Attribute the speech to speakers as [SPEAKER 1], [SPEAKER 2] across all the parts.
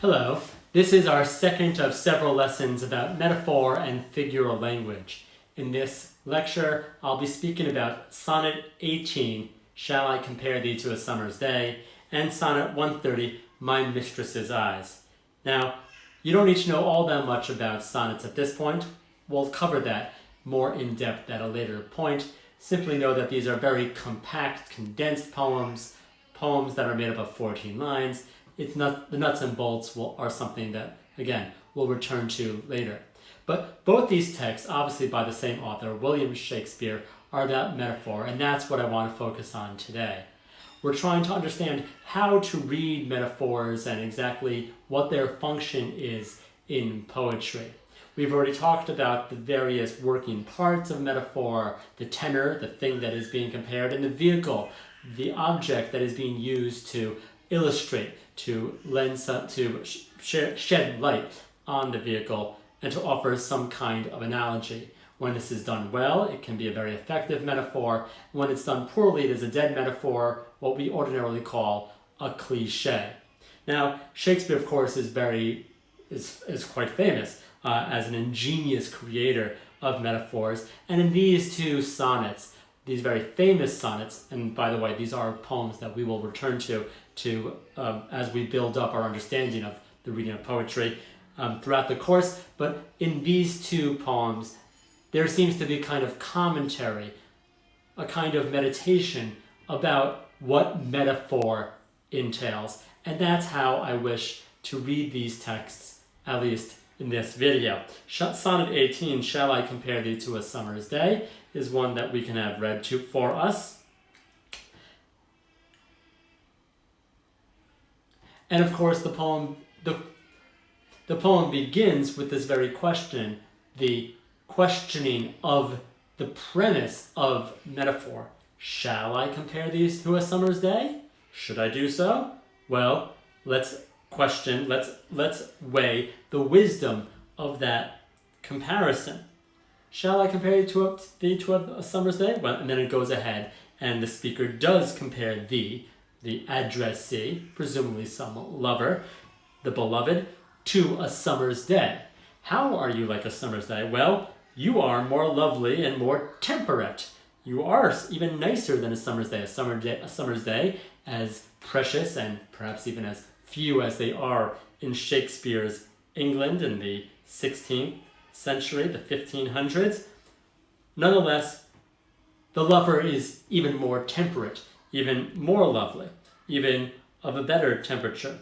[SPEAKER 1] Hello, this is our second of several lessons about metaphor and figural language. In this lecture, I'll be speaking about Sonnet 18, Shall I Compare Thee to a Summer's Day, and Sonnet 130, My Mistress's Eyes. Now, you don't need to know all that much about sonnets at this point. We'll cover that more in depth at a later point. Simply know that these are very compact, condensed poems that are made up of 14 lines. It's not, the nuts and bolts are something that, again, we'll return to later. But both these texts, obviously by the same author, William Shakespeare, are about metaphor, and that's what I want to focus on today. We're trying to understand how to read metaphors and exactly what their function is in poetry. We've already talked about the various working parts of metaphor, the tenor, the thing that is being compared, and the vehicle, the object that is being used to illustrate, to shed light on the vehicle, and to offer some kind of analogy. When this is done well, it can be a very effective metaphor. When it's done poorly, it is a dead metaphor, what we ordinarily call a cliche. Now, Shakespeare, of course, is quite famous as an ingenious creator of metaphors. And in these two sonnets, these very famous sonnets, and by the way, these are poems that we will return to as we build up our understanding of the reading of poetry throughout the course. But in these two poems, there seems to be a kind of commentary, a kind of meditation about what metaphor entails. And that's how I wish to read these texts, at least in this video. Sonnet 18, Shall I Compare Thee to a Summer's Day, is one that we can have read for us. And of course, the poem begins with this very question, the questioning of the premise of metaphor. Shall I compare these to a summer's day? Should I do so? Well, let's weigh the wisdom of that comparison. Shall I compare thee to a summer's day? Well, and then it goes ahead, and the speaker does compare thee, the addressee, presumably some lover, the beloved, to a summer's day. How are you like a summer's day? Well, you are more lovely and more temperate. You are even nicer than a summer's day. A summer's day, as precious and perhaps even as few as they are in Shakespeare's England in the 16th century, the 1500s. Nonetheless, the lover is even more temperate, even more lovely, even of a better temperature.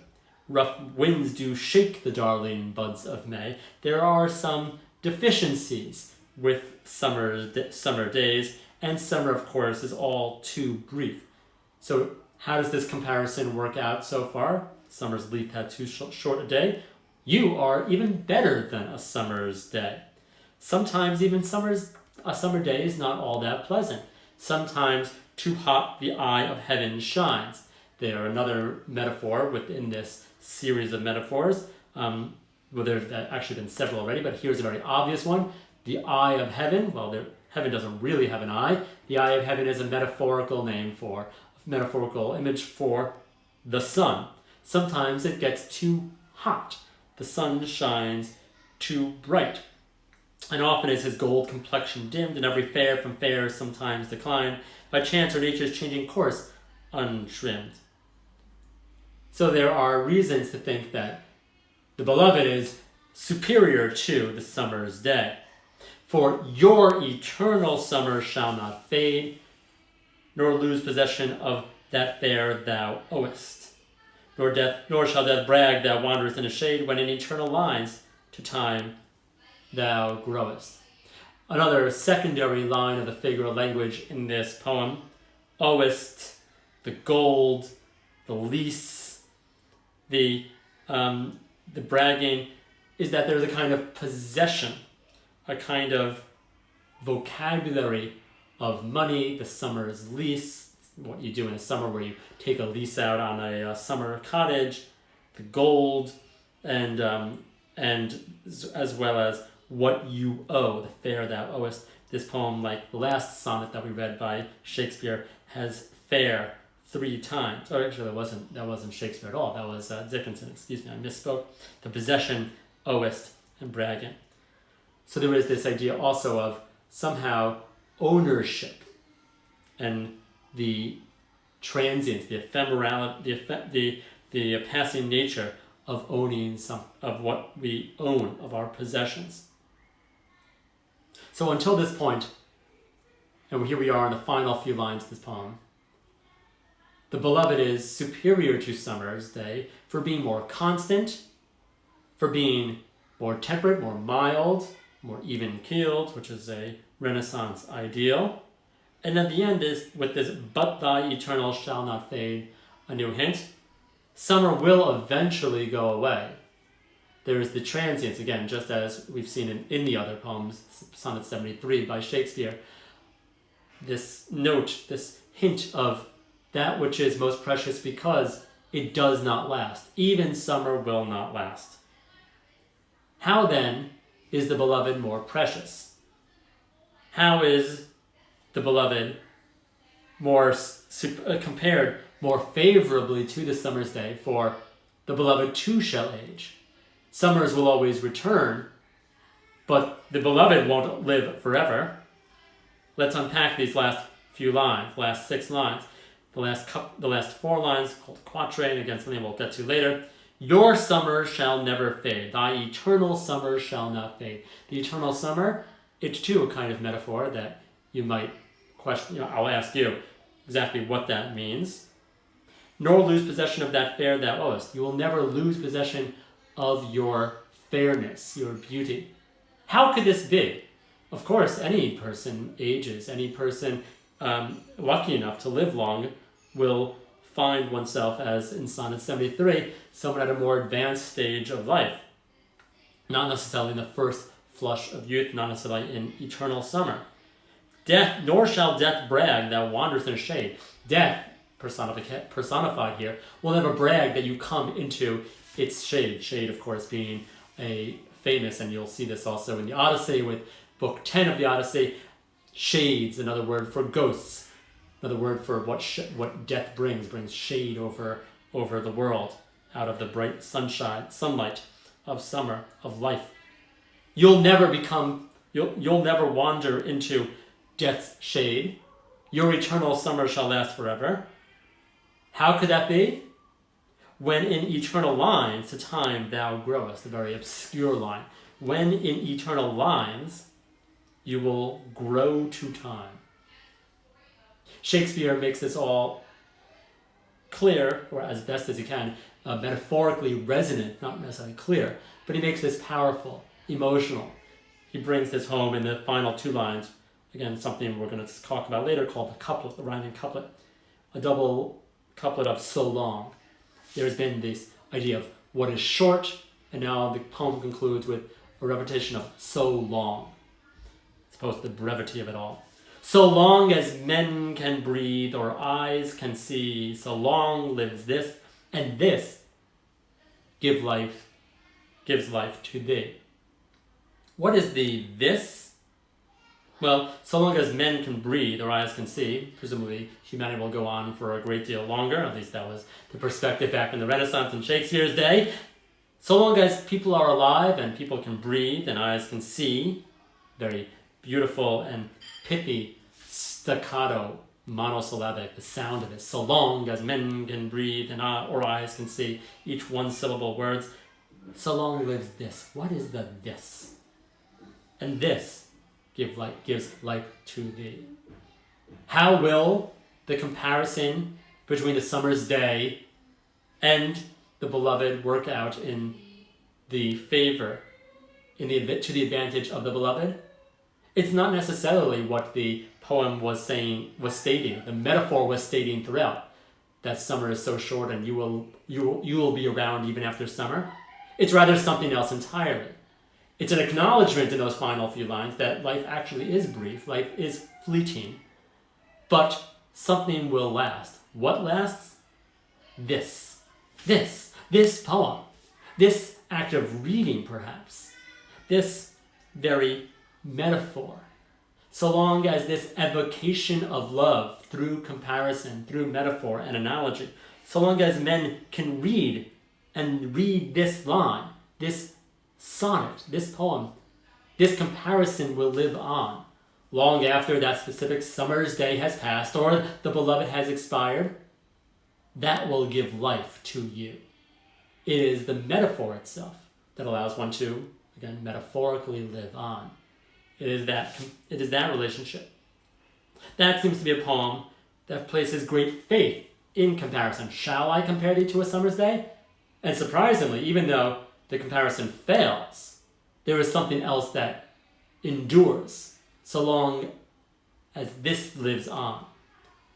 [SPEAKER 1] Rough winds do shake the darling buds of May. There are some deficiencies with summer days, and summer, of course, is all too brief. So how does this comparison work out so far? Summer's leaf had too short a day. You are even better than a summer's day. Sometimes even a summer day is not all that pleasant. Sometimes too hot the eye of heaven shines. There are another metaphor within this series of metaphors. Well, there's actually been several already, but here's a very obvious one. The eye of heaven. Well, heaven doesn't really have an eye. The eye of heaven is a metaphorical image for the sun. Sometimes it gets too hot. The sun shines too bright. And often is his gold complexion dimmed, and every fair from fair sometimes decline, by chance or nature's changing course untrimmed. So there are reasons to think that the beloved is superior to the summer's day. For your eternal summer shall not fade, nor lose possession of that fair thou owest. Nor shall death brag thou wanderest in a shade, when in eternal lines to time thou growest. Another secondary line of the figural language in this poem, owest, the gold, the lease, the bragging, is that there's a kind of possession, a kind of vocabulary of money, the summer's lease, what you do in the summer where you take a lease out on a summer cottage, the gold, and as well as what you owe, the fair thou owest. This poem, like the last sonnet that we read by Shakespeare, has fair 3 times. Or actually, that wasn't Shakespeare at all. That was Dickinson. Excuse me, I misspoke. The possession, owest, and bragging. So there is this idea also of somehow ownership and the transient, the ephemerality, the passing nature of owning of what we own, of our possessions. So until this point, and here we are in the final few lines of this poem, the beloved is superior to summer's day for being more constant, for being more temperate, more mild, more even-keeled, which is a Renaissance ideal. And at the end is with this, but thy eternal shall not fade, a new hint. Summer will eventually go away. There is the transience, again, just as we've seen in the other poems, Sonnet 73 by Shakespeare. This note, this hint of that which is most precious because it does not last. Even summer will not last. How then is the beloved more precious? How is the beloved more compared more favorably to the summer's day? For the beloved too shall age. Summers will always return, but the beloved won't live forever. Let's unpack these last few lines, last 6 lines. The last 4 lines called quatrain, again something we'll get to later. Your summer shall never fade. Thy eternal summer shall not fade. The eternal summer, it's too a kind of metaphor that you might question. I'll ask you exactly what that means. Nor lose possession of that fair thou owest. You will never lose possession of your fairness, your beauty. How could this be? Of course, any person ages, any person lucky enough to live long will find oneself, as in Sonnet 73, someone at a more advanced stage of life. Not necessarily in the first flush of youth, not necessarily in eternal summer. Death, nor shall death brag that wanders in a shade. Death, personified here, will never brag that you come into its shade. Shade, of course, being a famous, and you'll see this also in the Odyssey with Book 10 of the Odyssey, shades, another word for ghosts. Another word for what death brings shade over the world, out of the bright sunlight of summer, of life. You'll never wander into death's shade. Your eternal summer shall last forever. How could that be? When in eternal lines to time thou growest, a very obscure line. When in eternal lines you will grow to time. Shakespeare makes this all clear, or as best as he can, metaphorically resonant, not necessarily clear, but he makes this powerful, emotional. He brings this home in the final 2 lines. Again, something we're going to talk about later called the couplet, the rhyming couplet. A double couplet of so long. There's been this idea of what is short, and now the poem concludes with a repetition of so long. As opposed to the brevity of it all. So long as men can breathe or eyes can see, so long lives this, and this gives life to thee. What is the this? Well, so long as men can breathe or eyes can see, presumably humanity will go on for a great deal longer, at least that was the perspective back in the Renaissance and Shakespeare's day. So long as people are alive and people can breathe and eyes can see, very beautiful and pithy staccato, monosyllabic, the sound of it. So long as men can breathe and or eyes can see, each one-syllable words. So long lives this. What is the this? And this gives life to thee. How will the comparison between the summer's day and the beloved work out in the favor, to the advantage of the beloved? It's not necessarily what the poem was stating. The metaphor was stating throughout that summer is so short and you will be around even after summer. It's rather something else entirely. It's an acknowledgement in those final few lines that life actually is brief, life is fleeting, but something will last. What lasts? This poem, this act of reading perhaps, this very metaphor. so long as this evocation of love through comparison, through metaphor and analogy, so long as men can read this line, this sonnet, this poem, this comparison will live on long after that specific summer's day has passed or the beloved has expired. That will give life to you. It is the metaphor itself that allows one to, again, metaphorically live on. It is that relationship. That seems to be a poem that places great faith in comparison. Shall I compare thee to a summer's day? And surprisingly, even though the comparison fails, there is something else that endures so long as this lives on.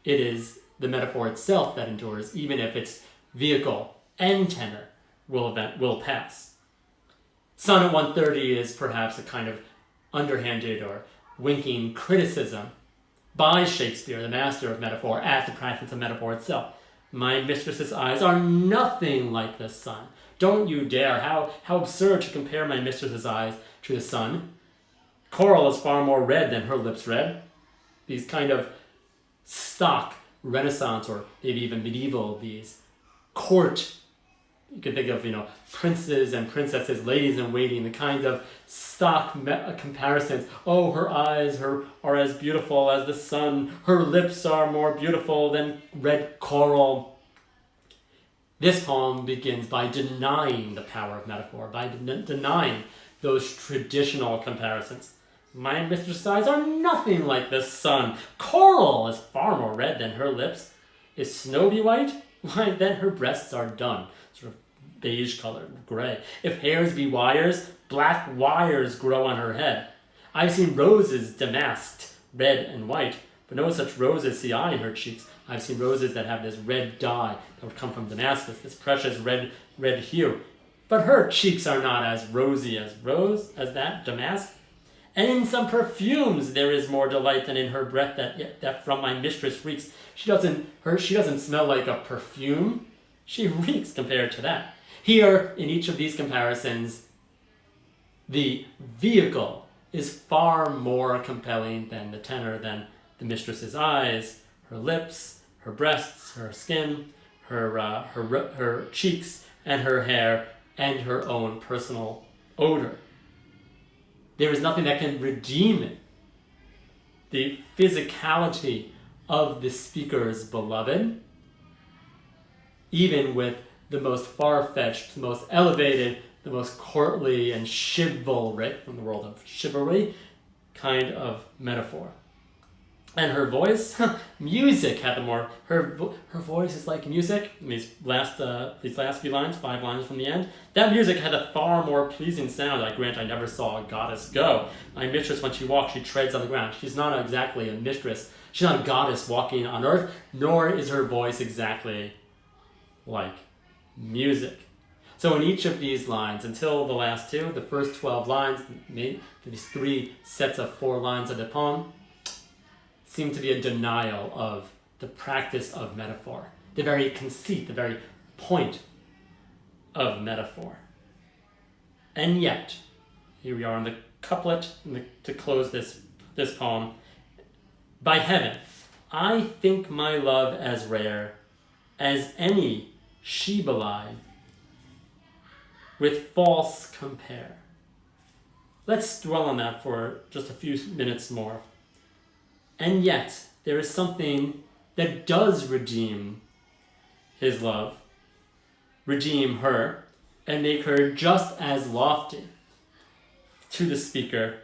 [SPEAKER 1] It is the metaphor itself that endures, even if its vehicle and tenor will pass. Sonnet 130 is perhaps a kind of underhanded or winking criticism by Shakespeare, the master of metaphor, at the practice of metaphor itself. My mistress's eyes are nothing like the sun. Don't you dare. How absurd to compare my mistress's eyes to the sun. Coral is far more red than her lips red. These kind of stock Renaissance or maybe even medieval, these court, you can think of, princes and princesses, ladies in waiting, the kind of stock comparisons. Oh, her eyes are as beautiful as the sun. Her lips are more beautiful than red coral. This poem begins by denying the power of metaphor, by denying those traditional comparisons. My mistress's eyes are nothing like the sun. Coral is far more red than her lips. Is snow be white? Why, then her breasts are dun, sort of beige colored, gray. If hairs be wires, black wires grow on her head. I've seen roses damasked, red and white, but no such roses see I in her cheeks. I've seen roses that have this red dye that would come from Damascus, this precious red hue. But her cheeks are not as rosy as that damask. And in some perfumes there is more delight than in her breath that from my mistress reeks. She doesn't smell like a perfume. She reeks compared to that. Here, in each of these comparisons, the vehicle is far more compelling than the tenor, than the mistress's eyes, her lips, her breasts, her skin, her cheeks, and her hair, and her own personal odor. There is nothing that can redeem it. The physicality of the speaker's beloved, even with the most far-fetched, the most elevated, the most courtly and chivalric, from the world of chivalry, kind of metaphor. And her voice, music had the more. Her voice is like music. These last few lines, 5 lines from the end, that music had a far more pleasing sound. I grant I never saw a goddess go. My mistress, when she walks, she treads on the ground. She's not exactly a mistress. She's not a goddess walking on earth, nor is her voice exactly like music. So in each of these lines, until the last two, the first 12 lines, these 3 sets of 4 lines of the poem, seem to be a denial of the practice of metaphor, the very conceit, the very point of metaphor. And yet, here we are in the couplet to close this poem. By heaven, I think my love as rare as any she-belied with false compare. Let's dwell on that for just a few minutes more. And yet, there is something that does redeem his love, redeem her, and make her just as lofty to the speaker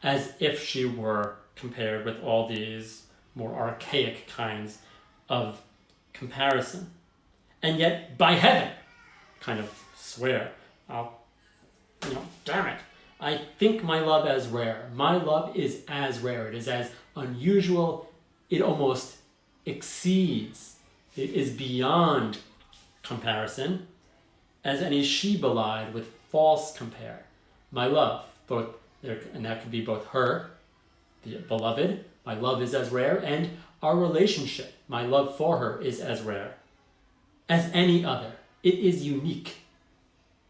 [SPEAKER 1] as if she were compared with all these more archaic kinds of comparison. And yet, by heaven, kind of swear, damn it, I think my love as rare. My love is as rare. It is as unusual. It almost exceeds. It is beyond comparison as any she-belied with false compare. My love, both there, and that could be both her, the beloved, my love is as rare, and our relationship, my love for her, is as rare as any other. It is unique,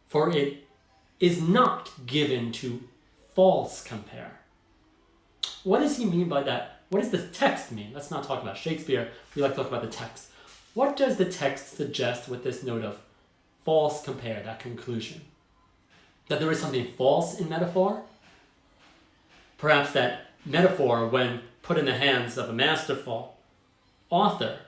[SPEAKER 1] for it is not given to false compare. What does he mean by that? What does the text mean? Let's not talk about Shakespeare. We like to talk about the text. What does the text suggest with this note of false compare, that conclusion? That there is something false in metaphor? Perhaps that metaphor, when put in the hands of a masterful author,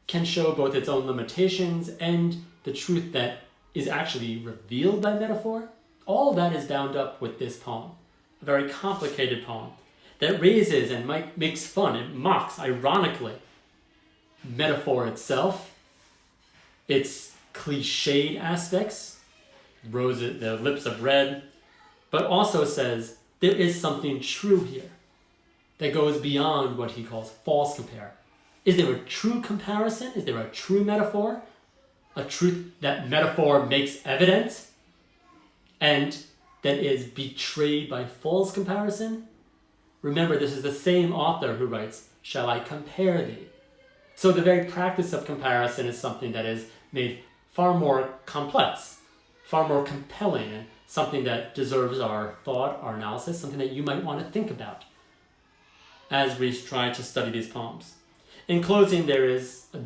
[SPEAKER 1] can show both its own limitations and the truth that is actually revealed by metaphor? All that is bound up with this poem, a very complicated poem that raises and makes fun, it mocks, ironically, metaphor itself, its cliched aspects, roses, the lips of red, but also says there is something true here that goes beyond what he calls false compare. Is there a true comparison? Is there a true metaphor? A truth that metaphor makes evident and that is betrayed by false comparison? Remember, this is the same author who writes, "Shall I compare thee?" So the very practice of comparison is something that is made far more complex, far more compelling, and something that deserves our thought, our analysis, something that you might want to think about as we try to study these poems. In closing, there is a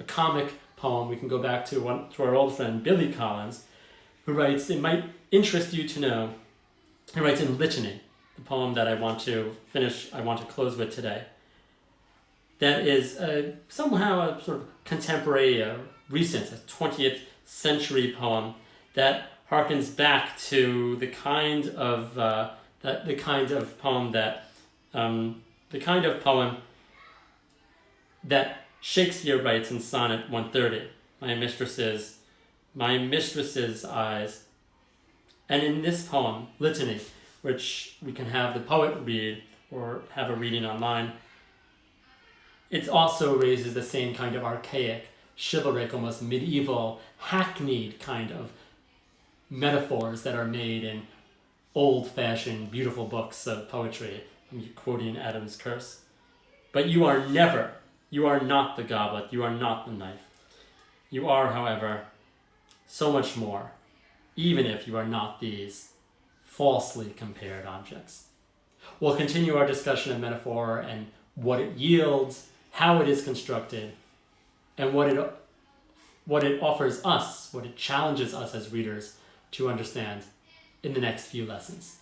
[SPEAKER 1] comic poem. We can go back to our old friend Billy Collins, who writes, it might interest you to know, he writes in Litany, the poem that I want to close with today. That is somehow a sort of contemporary, recent, a 20th century poem that harkens back to the kind of poem that Shakespeare writes in Sonnet 130, my mistress's eyes. And in this poem, Litany, which we can have the poet read or have a reading online, it also raises the same kind of archaic, chivalric, almost medieval, hackneyed kind of metaphors that are made in old-fashioned, beautiful books of poetry. I'm quoting Adam's Curse. But you are not the goblet, you are not the knife. You are, however, so much more, even if you are not these falsely compared objects. We'll continue our discussion of metaphor and what it yields, how it is constructed, and what it offers us, what it challenges us as readers to understand in the next few lessons.